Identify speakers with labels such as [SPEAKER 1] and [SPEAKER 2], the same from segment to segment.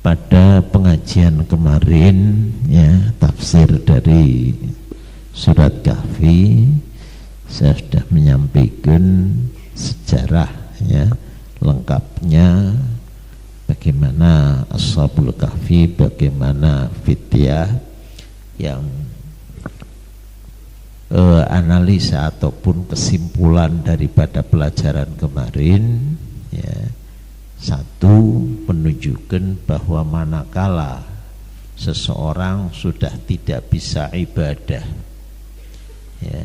[SPEAKER 1] pada pengajian kemarin ya tafsir dari surat Kahfi saya sudah menyampaikan sejarah ya lengkapnya bagaimana Ashabul Kahfi, bagaimana fityah yang analisa ataupun kesimpulan daripada pelajaran kemarin ya. Satu, menunjukkan bahwa manakala seseorang sudah tidak bisa ibadah ya,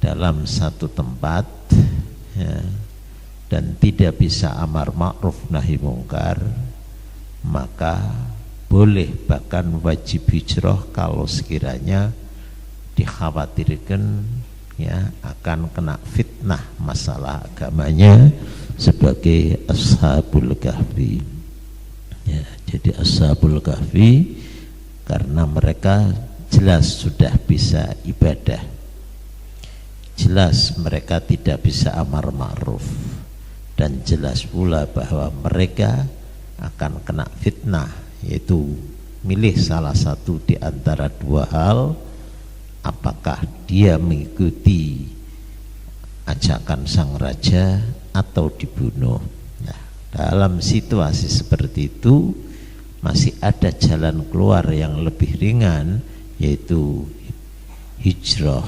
[SPEAKER 1] dalam satu tempat ya, dan tidak bisa amar ma'ruf nahi mungkar, maka boleh bahkan wajib hijrah kalau sekiranya dikhawatirkan ya akan kena fitnah masalah agamanya sebagai Ashabul Kahfi ya. Jadi Ashabul Kahfi karena mereka jelas sudah bisa ibadah, jelas mereka tidak bisa amar ma'ruf, dan jelas pula bahwa mereka akan kena fitnah, yaitu milih salah satu di antara dua hal, apakah dia mengikuti ajakan sang raja atau dibunuh. Nah, dalam situasi seperti itu masih ada jalan keluar yang lebih ringan, yaitu hijrah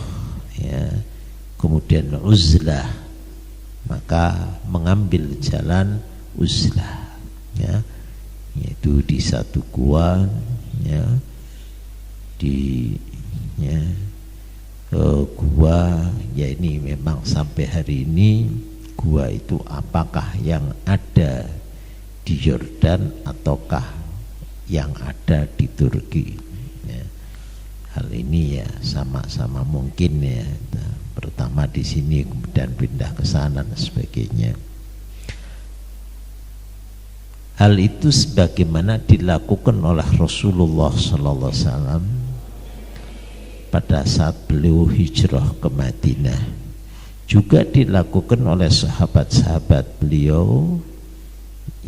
[SPEAKER 1] ya, kemudian uzlah, maka mengambil jalan uzlah ya, yaitu di satu gua ya, di ya, gua ya, ini memang sampai hari ini gua itu apakah yang ada di Yordan ataukah yang ada di Turki ya. Hal ini ya sama-sama mungkin ya, pertama di sini kemudian pindah ke sana dan sebagainya. Hal itu sebagaimana dilakukan oleh Rasulullah sallallahu alaihi wasallam pada saat beliau hijrah ke Madinah, juga dilakukan oleh sahabat-sahabat beliau,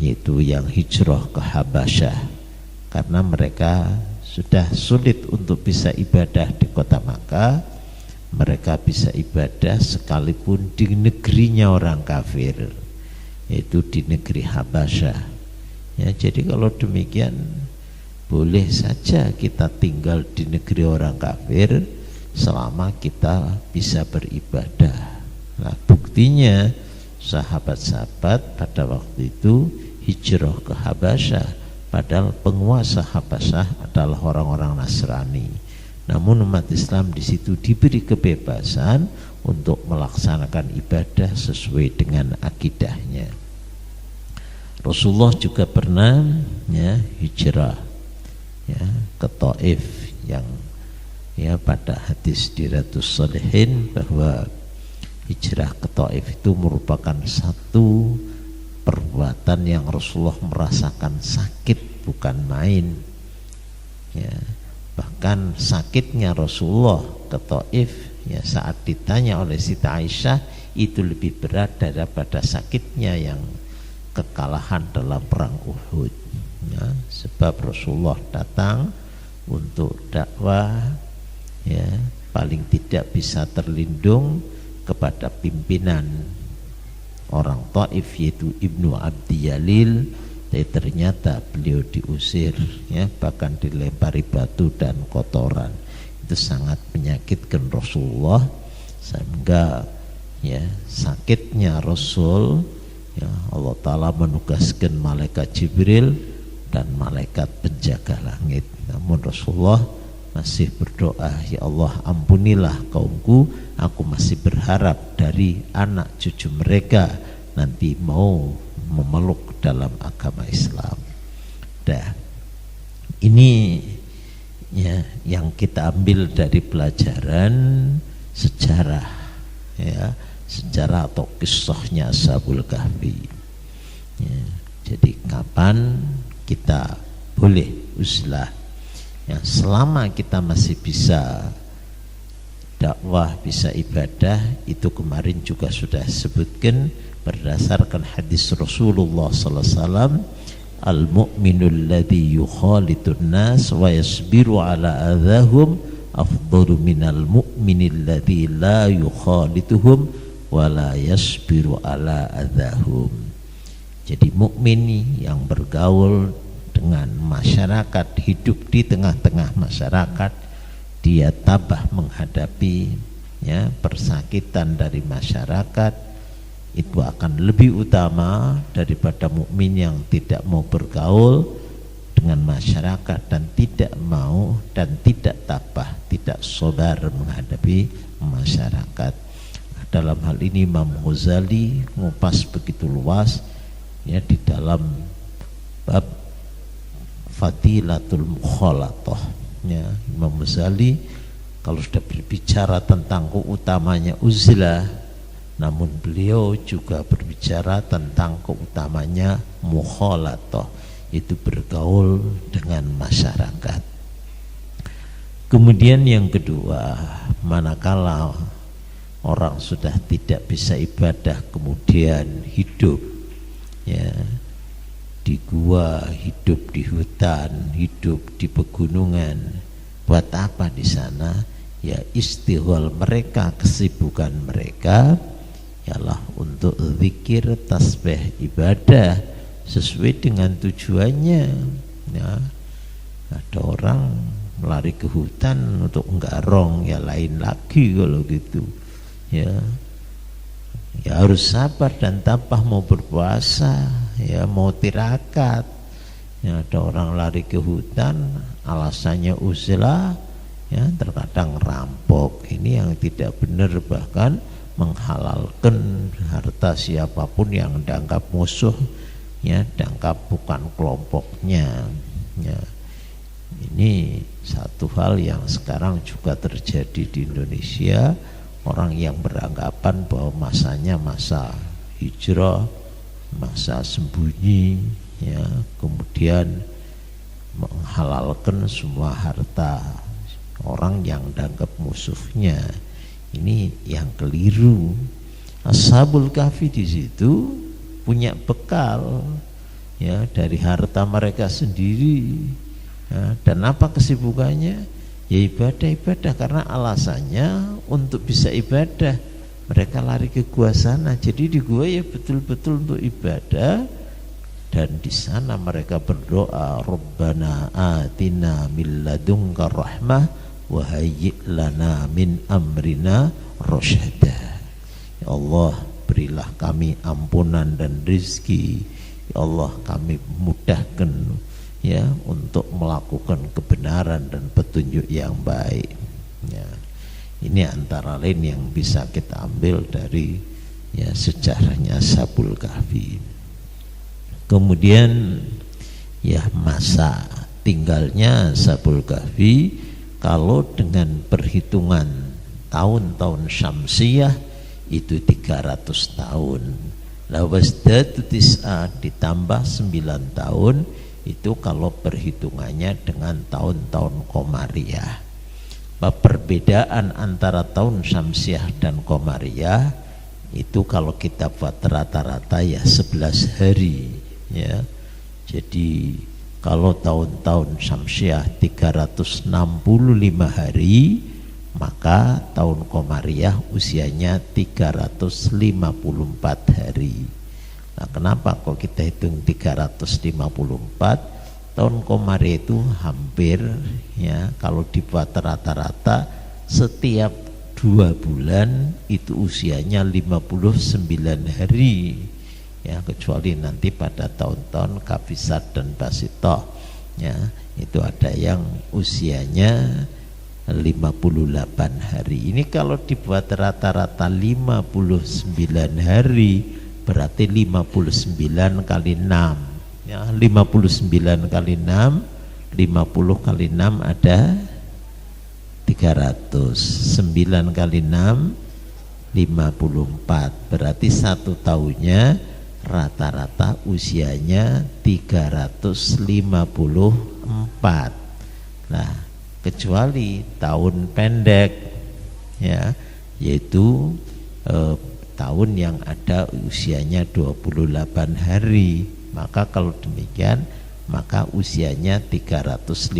[SPEAKER 1] yaitu yang hijrah ke Habasyah, karena mereka sudah sulit untuk bisa ibadah di kota Makkah. Mereka bisa ibadah sekalipun di negerinya orang kafir, yaitu di negeri Habasyah ya. Jadi kalau demikian boleh saja kita tinggal di negeri orang kafir selama kita bisa beribadah. Nah, buktinya sahabat-sahabat pada waktu itu hijrah ke Habasyah, padahal penguasa Habasyah adalah orang-orang Nasrani. Namun umat Islam di situ diberi kebebasan untuk melaksanakan ibadah sesuai dengan akidahnya. Rasulullah juga pernah ya hijrah ya ke Taif, yang ya pada hadis di Riyadhus Shalihin bahwa hijrah ke Taif itu merupakan satu perbuatan yang Rasulullah merasakan sakit bukan main ya. Bahkan sakitnya Rasulullah ke Taif ya, saat ditanya oleh Siti Aisyah, itu lebih berat daripada sakitnya yang kekalahan dalam perang Uhud ya. Sebab Rasulullah datang untuk dakwah ya, paling tidak bisa terlindung kepada pimpinan orang Taif, yaitu Ibnu Abdi Yalil. Tapi ternyata beliau diusir ya, bahkan dilempari batu dan kotoran. Itu sangat menyakitkan Rasulullah, sehingga ya sakitnya Rasul ya, Allah Ta'ala menugaskan malaikat Jibril dan malaikat penjaga langit. Namun Rasulullah masih berdoa, ya Allah ampunilah kaumku, aku masih berharap dari anak cucu mereka nanti mau memeluk dalam agama Islam. Dah, ini ya yang kita ambil dari pelajaran sejarah ya, sejarah atau kisahnya Ashabul Kahfi ya. Jadi kapan kita boleh uzlah ya, selama kita masih bisa dakwah, bisa ibadah. Itu kemarin juga sudah sebutkan berdasarkan hadis Rasulullah sallallahu alaihi wasallam, al-mu'minul ladzi yukhalitun nas wa yasbiru ala adahum afdalu minal mu'minil ladzi la yukhalituhum wa la yasbiru ala adahum. Jadi mukmin yang bergaul dengan masyarakat, hidup di tengah-tengah masyarakat, dia tabah menghadapi ya persakitan dari masyarakat, itu akan lebih utama daripada mukmin yang tidak mau bergaul dengan masyarakat dan tidak mau dan tidak tabah, tidak sabar menghadapi masyarakat. Dalam hal ini Imam Ghazali ngupas begitu luas ya di dalam bab Fadilatul Mukhalatah ya. Imam Ghazali kalau sudah berbicara tentang keutamanya uzlah, namun beliau juga berbicara tentang keutamanya mukhalatah, itu bergaul dengan masyarakat. Kemudian yang kedua, manakala orang sudah tidak bisa ibadah kemudian hidup ya di gua, hidup di hutan, hidup di pegunungan, buat apa di sana? Ya istighol mereka, kesibukan mereka ialah untuk zikir, tasbih, ibadah sesuai dengan tujuannya ya. Ada orang lari ke hutan untuk nggarong, ya lain lagi kalau gitu ya. Ya harus sabar dan tabah mau berpuasa ya, mau tirakat ya. Ada orang lari ke hutan alasannya uzlah ya, terkadang rampok, ini yang tidak benar, bahkan menghalalkan harta siapapun yang dianggap musuh ya, dianggap bukan kelompoknya ya. Ini satu hal yang sekarang juga terjadi di Indonesia, orang yang beranggapan bahwa masanya masa hijrah, masa sembunyi ya, kemudian menghalalkan semua harta orang yang dianggap musuhnya. Ini yang keliru. Ashabul Kahfi di situ punya bekal ya dari harta mereka sendiri ya, dan apa kesibukannya? Ya ibadah-ibadah, karena alasannya untuk bisa ibadah mereka lari ke gua sana. Jadi di gua ya betul-betul untuk ibadah, dan di sana mereka berdoa, Rabbana atina min ladunka rahmah wa hayyi' lana min amrina rasyada. Ya Allah, berilah kami ampunan dan rizki. Ya Allah, kami mudahkan ya untuk melakukan kebenaran dan petunjuk yang baik ya. Ini antara lain yang bisa kita ambil dari ya sejarahnya Ashabul Kahfi. Kemudian ya masa tinggalnya Ashabul Kahfi, kalau dengan perhitungan tahun-tahun syamsiyah itu 300 tahun. La wasdatu tis'a ditambah 9 tahun, itu kalau perhitungannya dengan tahun-tahun qamariyah. Perbedaan antara tahun syamsiyah dan qamariyah itu kalau kita buat rata-rata ya 11 hari ya. Jadi kalau tahun-tahun syamsiah 365 hari, maka tahun qamariyah usianya 354 hari. Nah, kenapa kok kita hitung 354? Tahun qamariyah itu hampir ya, kalau dibuat rata-rata setiap 2 bulan itu usianya 59 hari. Ya, kecuali nanti pada tahun-tahun Kabisat dan Basitoh ya, itu ada yang usianya 58 hari. Ini kalau dibuat rata-rata 59 hari, berarti 59 kali 6 ya, 59 kali 6, 50 kali 6 ada 300, 9 kali 6 54, berarti 1 tahunnya rata-rata usianya 354. Nah, kecuali tahun pendek ya, yaitu tahun yang ada usianya 28 hari Maka kalau demikian, maka usianya 353.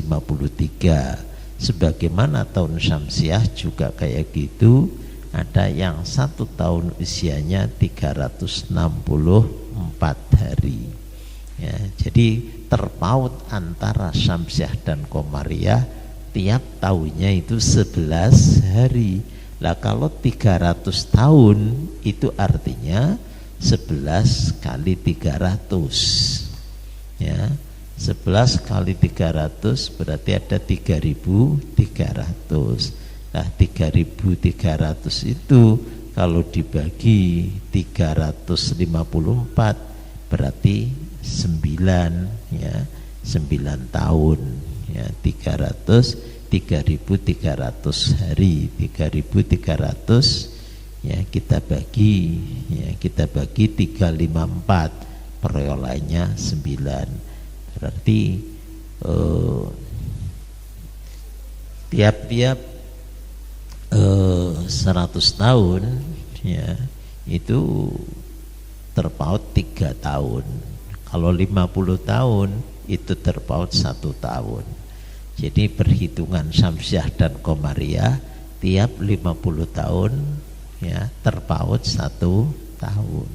[SPEAKER 1] Sebagaimana tahun Syamsiah juga kayak gitu, ada yang 1 tahun usianya 364 hari. Ya, jadi terpaut antara Syamsiah dan Qamariyah tiap tahunnya itu 11 hari. Lah kalau 300 tahun itu artinya 11 kali 300. Ya, 11 kali 300 berarti ada 3.300. Nah 3.300 itu kalau dibagi 354 berarti 9, ya, 9 tahun, ya, 3.300 hari. 3.300 ya kita bagi 354, perolehannya 9. Berarti tiap-tiap 100 tahun ya itu terpaut 3 tahun. Kalau 50 tahun itu terpaut 1 tahun. Jadi perhitungan Syamsiah dan Qamariyah tiap 50 tahun ya terpaut 1 tahun.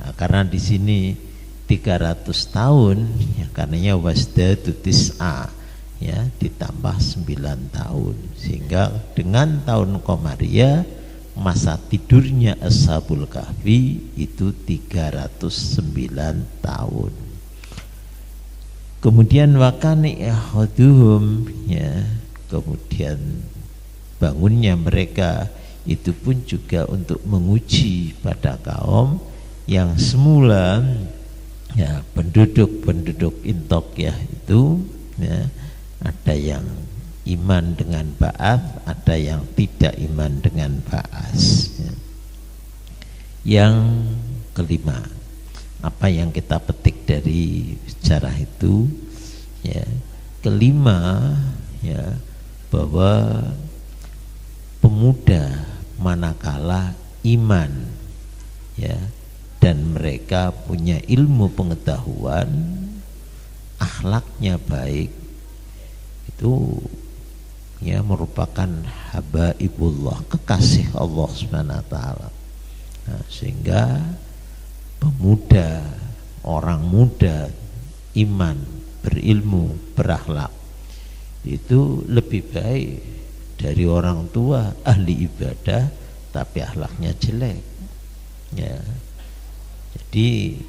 [SPEAKER 1] Nah, karena di sini 300 tahun ya karenanya wasdatu tis'a ya ditambah 9 tahun, sehingga dengan tahun Qamariyah masa tidurnya Ashabul Kahfi itu 309 tahun. Kemudian wakani yahuduhum ya, kemudian bangunnya mereka itu pun juga untuk menguji pada kaum yang semula ya penduduk Intok ya itu ya, ada yang iman dengan ba'ats, ada yang tidak iman dengan ba'ats ya. Yang kelima, apa yang kita petik dari sejarah itu ya, kelima ya, bahwa pemuda manakala iman ya dan mereka punya ilmu pengetahuan, akhlaknya baik, itu ya merupakan habaibullah, kekasih Allah Subhanahu wa taala. Nah, sehingga pemuda, orang muda iman, berilmu, berakhlak itu lebih baik dari orang tua ahli ibadah tapi akhlaknya jelek ya. Jadi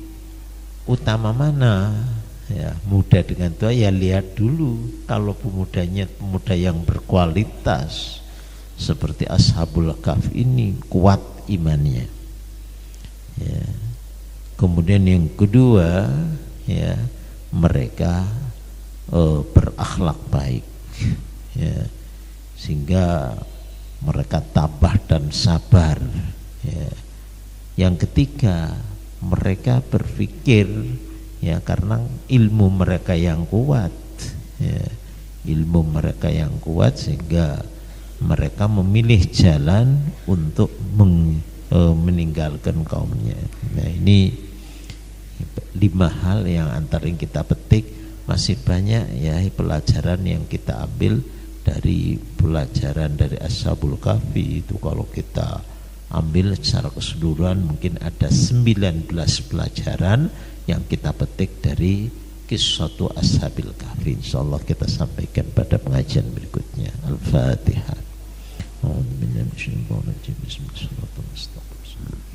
[SPEAKER 1] utama mana ya, muda dengan tua ya lihat dulu. Kalau pemudanya pemuda yang berkualitas seperti Ashabul Kahf ini kuat imannya ya. Kemudian yang kedua ya, mereka berakhlak baik ya, sehingga mereka tabah dan sabar ya. Yang ketiga, mereka berpikir ya karena ilmu mereka yang kuat ya, ilmu mereka yang kuat sehingga mereka memilih jalan untuk meninggalkan kaumnya. Nah ini 5 hal yang antara yang kita petik. Masih banyak ya pelajaran yang kita ambil dari pelajaran dari Ashabul Kahfi itu. Kalau kita ambil secara keseluruhan mungkin ada 19 pelajaran yang kita petik dari kisah Ashabil Kahfi. Insyaallah kita sampaikan pada pengajian berikutnya. Al-Fatihah. Bismillahirrahmanirrahim.